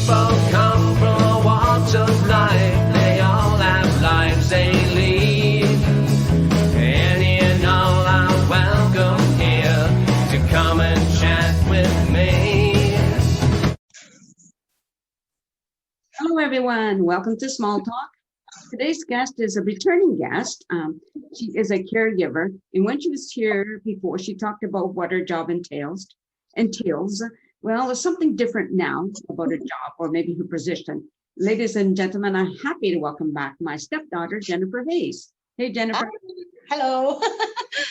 People come from all walks of life. They all have lives they lead. Any and all are welcome here to come and chat with me. Hello, everyone. Welcome to Small Talk. Today's guest is a returning guest. She is a caregiver, and when she was here before, she talked about what her job entails. Well, there's something different now about her job, or maybe her position. Ladies and gentlemen, I'm happy to welcome back my stepdaughter, Jennifer Hayes. Hey, Jennifer. Hi. Hello.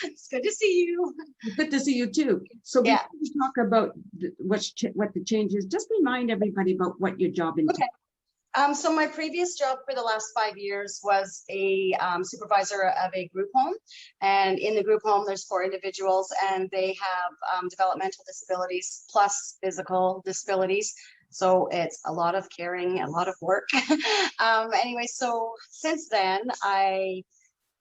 It's good to see you. Good to see you too. So before we talk about what the change is, just remind everybody about what your job entails. Okay. So my previous job for the last 5 years was a supervisor of a group home. And in the group home, there's 4 individuals, and they have developmental disabilities plus physical disabilities. So it's a lot of caring, a lot of work. Anyway, so since then, I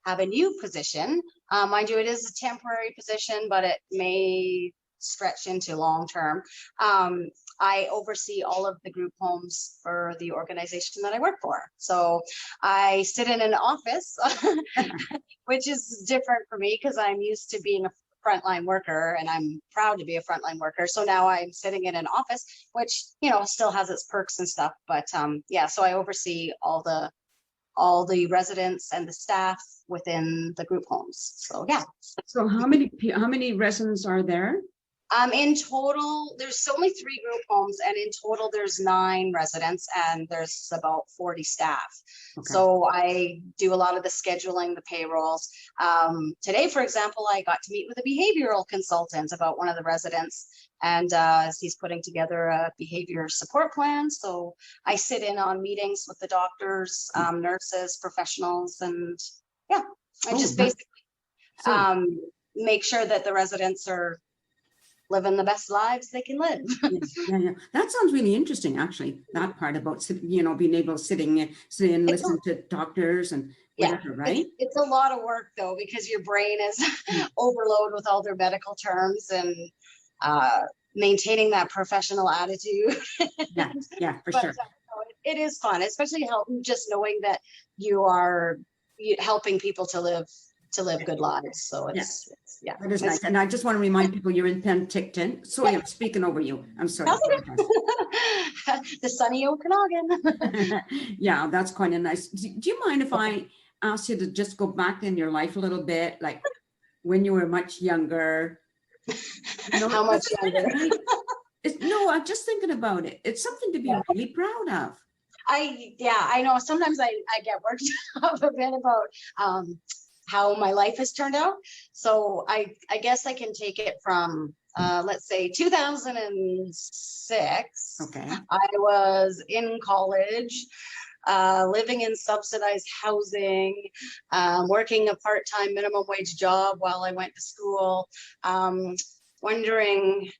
have a new position. Mind you, it is a temporary position, but it may stretch into long term. I oversee all of the group homes for the organization that I work for. So I sit in an office, which is different for me because I'm used to being a frontline worker, and I'm proud to be a frontline worker. So now I'm sitting in an office, which, you know, still has its perks and stuff. But yeah, so I oversee all the residents and the staff within the group homes. So yeah. So how many residents are there? In total, there's only 3 group homes, and in total there's 9 residents, and there's about 40 staff. Okay. So I do a lot of the scheduling, the payrolls. Today, for example, I got to meet with a behavioral consultant about one of the residents, and he's putting together a behavior support plan. So I sit in on meetings with the doctors, nurses, professionals, and yeah, I just basically make sure that the residents are living the best lives they can live. Yeah. That sounds really interesting, actually. That part about, you know, being able to sit and listen to doctors and whatever, right? It's a lot of work though, because your brain is overloaded with all their medical terms and maintaining that professional attitude. Yeah, for sure. It is fun, especially just knowing that you are helping people to live good lives. So it's that is nice. And I just want to remind people you're in Penticton. Sorry, I'm speaking over you. I'm sorry. The sunny Okanagan. Yeah, that's kind of nice. Do you mind if I ask you to just go back in your life a little bit, like when you were much younger? How much younger? No, I'm just thinking about it. It's something to be really proud of. I know. Sometimes I get worked up a bit about how my life has turned out. So I guess I can take it from, let's say 2006. Okay. I was in college, living in subsidized housing, working a part-time minimum wage job while I went to school, wondering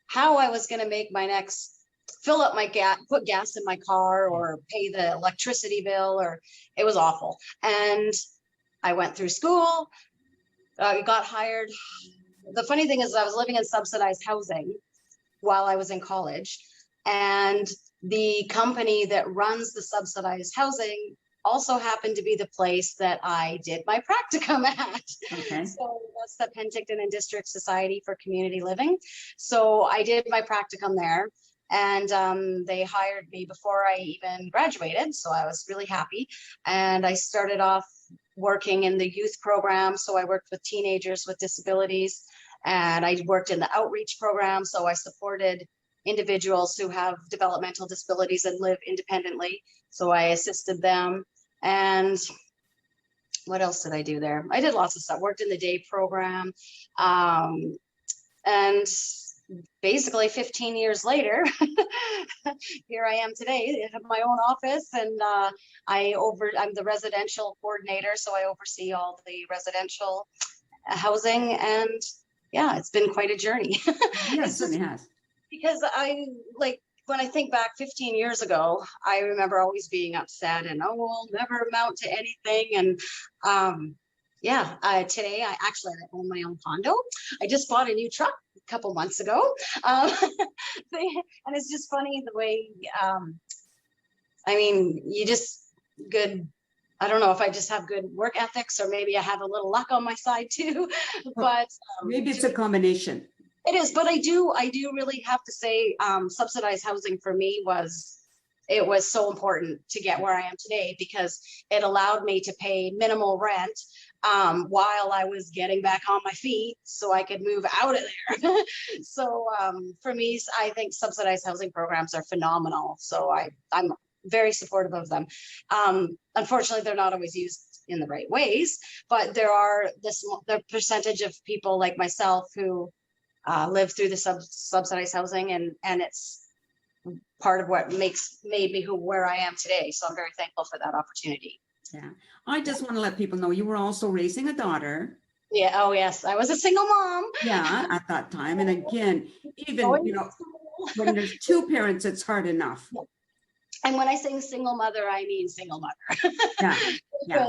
how I was going to make my next fill up my gas, put gas in my car, or pay the electricity bill, or it was awful. And I went through school, got hired. The funny thing is I was living in subsidized housing while I was in college, and the company that runs the subsidized housing also happened to be the place that I did my practicum at. Okay. So that's the Penticton and District Society for Community Living. So I did my practicum there, and they hired me before I even graduated. So I was really happy. And I started off working in the youth program. So I worked with teenagers with disabilities, and I worked in the outreach program. So I supported individuals who have developmental disabilities and live independently. So I assisted them. And what else did I do there? I did lots of stuff, worked in the day program. And basically 15 years later, here I am today. I have my own office, and I'm the residential coordinator. So I oversee all the residential housing, and yeah, it's been quite a journey. Yes, it has. Because when I think back 15 years ago, I remember always being upset and, oh, we'll never amount to anything. And Yeah, today I actually own my own condo. I just bought a new truck a couple months ago. Um, and it's just funny the way, I mean, you just good. I don't know if I just have good work ethics or maybe I have a little luck on my side too, but Maybe it's a combination. it is. But I do really have to say, subsidized housing for me it was so important to get where I am today because it allowed me to pay minimal rent while I was getting back on my feet so I could move out of there. So for me, I think subsidized housing programs are phenomenal. So I'm very supportive of them. Unfortunately, they're not always used in the right ways, but there are the percentage of people like myself who live through the subsidized housing, and it's part of what made me where I am today. So I'm very thankful for that opportunity. Yeah. I just want to let people know you were also raising a daughter. Yeah. Oh, yes. I was a single mom. Yeah, at that time. And again, even, you know, when there's two parents, it's hard enough. And when I say single mother, I mean single mother. Yeah. Yeah.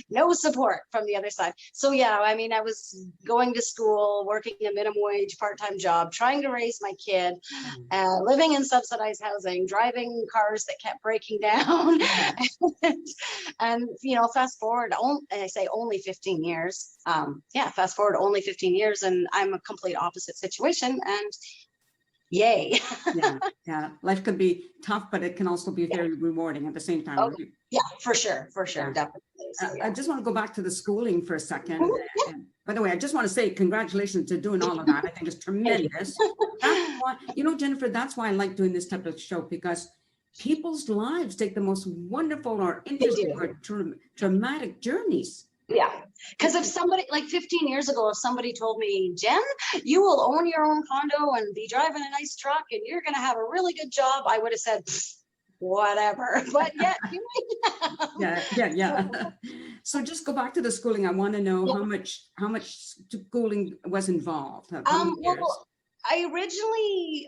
No support from the other side. So yeah, I mean, I was going to school, working a minimum wage part-time job, trying to raise my kid, living in subsidized housing, driving cars that kept breaking down. And you know, fast forward, and I say only 15 years. Fast forward only 15 years, and I'm a complete opposite situation. And yay. Yeah. Life can be tough, but it can also be very rewarding at the same time. Right? Yeah, for sure, definitely. So, I just want to go back to the schooling for a second. And by the way, I just want to say congratulations to doing all of that. I think it's tremendous. That's why, you know, Jennifer, that's why I like doing this type of show, because people's lives take the most wonderful or interesting or dramatic journeys. Yeah, because if somebody like 15 years ago, if somebody told me, Jen, you will own your own condo and be driving a nice truck and you're going to have a really good job, I would have said, whatever. But yet, yeah. So just go back to the schooling. I want to know how much schooling was involved. Well, I originally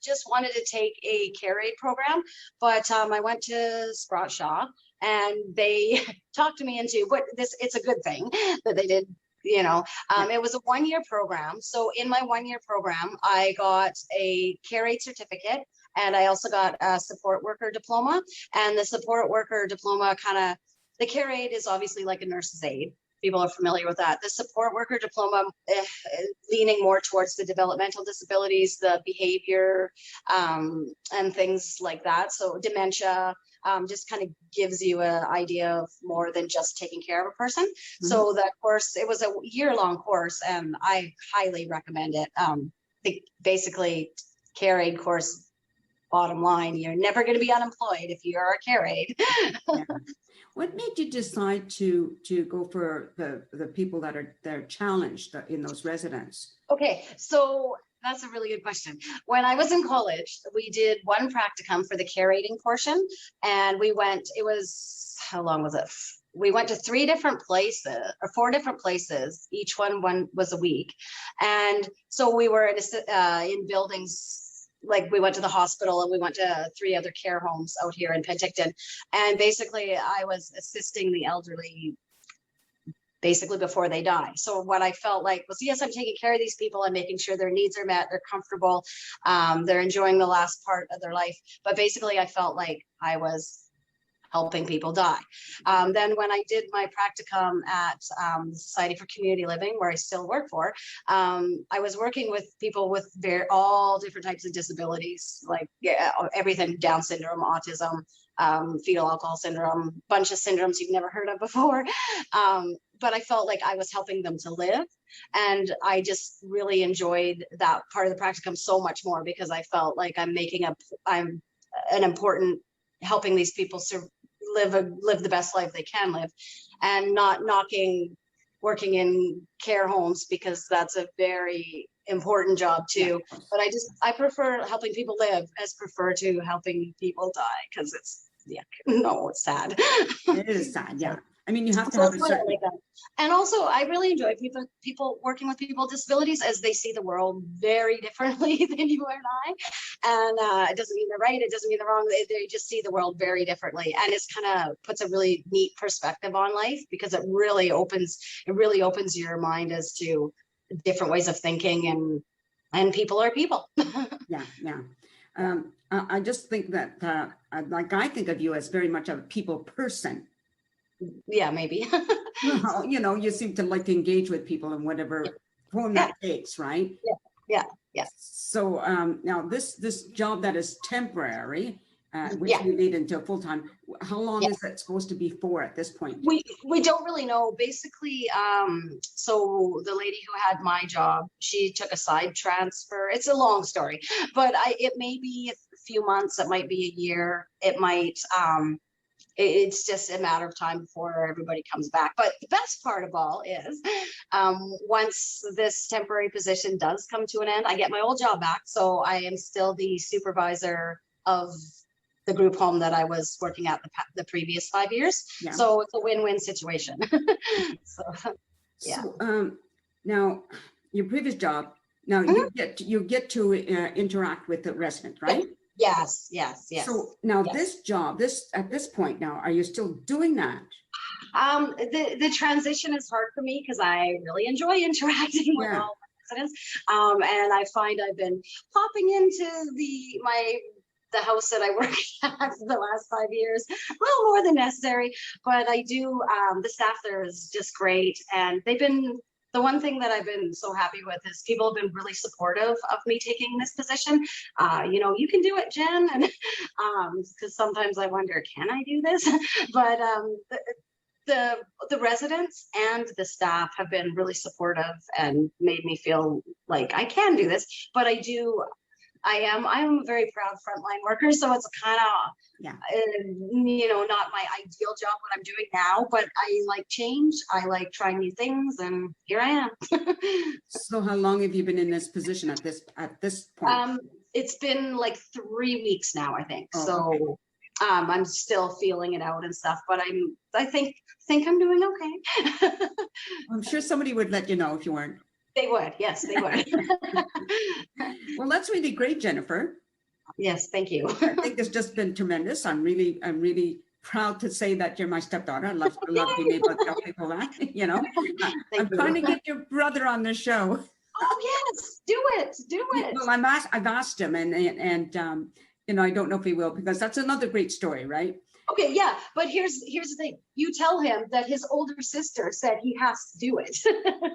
just wanted to take a care aide program, but I went to Sprott Shaw and they talked me into it's a good thing that they did, you know. It was a 1-year program. So in my 1-year program, I got a care aide certificate and I also got a support worker diploma. And the support worker diploma the care aide is obviously like a nurse's aide. People are familiar with that. The support worker diploma, leaning more towards the developmental disabilities, the behavior, and things like that. So dementia, just kind of gives you an idea of more than just taking care of a person. Mm-hmm. So that course, it was a year-long course, and I highly recommend it. Basically, care aide course, bottom line, you're never going to be unemployed if you're a care aide. Yeah. What made you decide to go for the people that are challenged in those residents? Okay, so that's a really good question. When I was in college, we did one practicum for the care aiding portion, and how long was it? We went to 3 different places or 4 different places. Each one was a week, and so we were in buildings. Like we went to the hospital and we went to 3 other care homes out here in Penticton. And basically I was assisting the elderly basically before they die. So what I felt like was, yes, I'm taking care of these people. I'm making sure their needs are met. They're comfortable. They're enjoying the last part of their life. But basically I felt like I was helping people die. Then when I did my practicum at the Society for Community Living, where I still work for, I was working with people with all different types of disabilities, like everything, Down syndrome, autism, fetal alcohol syndrome, bunch of syndromes you've never heard of before. But I felt like I was helping them to live. And I just really enjoyed that part of the practicum so much more, because I felt like I'm an important, helping these people live the best life they can live, and not knocking working in care homes, because that's a very important job too. Yeah. But I prefer helping people live as prefer to helping people die, because it's sad. It is sad, yeah. I mean, you have to So have a that's what I certain, like that. And also, I really enjoy people working with people with disabilities, as they see the world very differently than you and I. And it doesn't mean they're right, it doesn't mean they're wrong. They just see the world very differently, and it's kind of puts a really neat perspective on life, because it really opens your mind as to different ways of thinking, and people are people. yeah, yeah. I just think that, like, I think of you as very much of a people person. Yeah, maybe. Well, you know, you seem to like to engage with people in whatever form that takes, right? Yeah. So now this job that is temporary, which Yeah. we lead into full time, how long Yeah. is that supposed to be for at this point? We don't really know. Basically, so the lady who had my job, she took a side transfer. It's a long story, but it may be a few months, it might be a year, it might it's just a matter of time before everybody comes back. But the best part of all is, once this temporary position does come to an end, I get my old job back. So I am still the supervisor of the group home that I was working at the previous 5 years. Yeah. So it's a win-win situation. So, yeah. So now your previous job, now you get to interact with the resident, right? Yes. So now Yes. this job, at this point now, are you still doing that? The transition is hard for me because I really enjoy interacting with all residents. And I find I've been popping into the house that I work at for the last 5 years, a little more than necessary, but I do, the staff there is just great. And the one thing that I've been so happy with is people have been really supportive of me taking this position. You can do it, Jen. And because sometimes I wonder, can I do this? But the residents and the staff have been really supportive and made me feel like I can do this. But I am a very proud frontline worker, so it's kind of, not my ideal job what I'm doing now, but I like change. I like trying new things, and here I am. So how long have you been in this position at this point? It's been like 3 weeks now, I think. Oh, So okay. I'm still feeling it out and stuff, but I think I'm doing okay. I'm sure somebody would let you know if you weren't. They would, yes, they would. Well, that's really great, Jennifer. Yes, thank you. I think it's just been tremendous. I'm really proud to say that you're my stepdaughter. I love being able to tell people that, I'm trying to get your brother on the show. Oh yes, do it. Well, I've asked him, and I don't know if he will, because that's another great story, right? Okay, yeah, but here's the thing. You tell him that his older sister said he has to do it.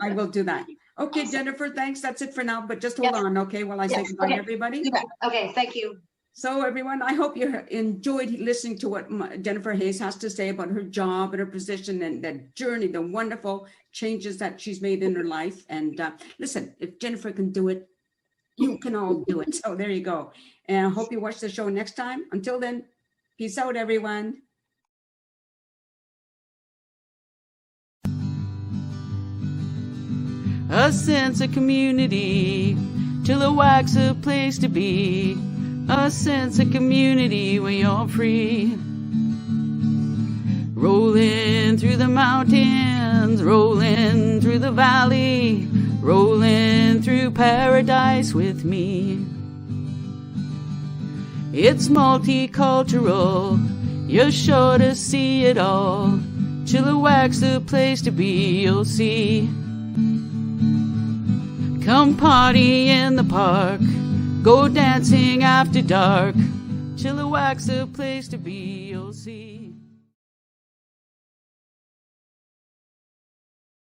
I will do that. Okay, Awesome. Jennifer, thanks. That's it for now, but just hold on, okay, while I say goodbye, everybody. Okay, thank you. So everyone, I hope you enjoyed listening to what Jennifer Hayes has to say about her job and her position and the journey, the wonderful changes that she's made in her life. And listen, if Jennifer can do it, you can all do it. So there you go. And I hope you watch the show next time. Until then, peace out, everyone. A sense of community, Chilliwack's a place to be. A sense of community when you're free. Rolling through the mountains, rolling through the valley, rolling through paradise with me. It's multicultural, you're sure to see it all. Chilliwack's the place to be, you'll see. Come party in the park, go dancing after dark. Chilliwack's the place to be, you'll see.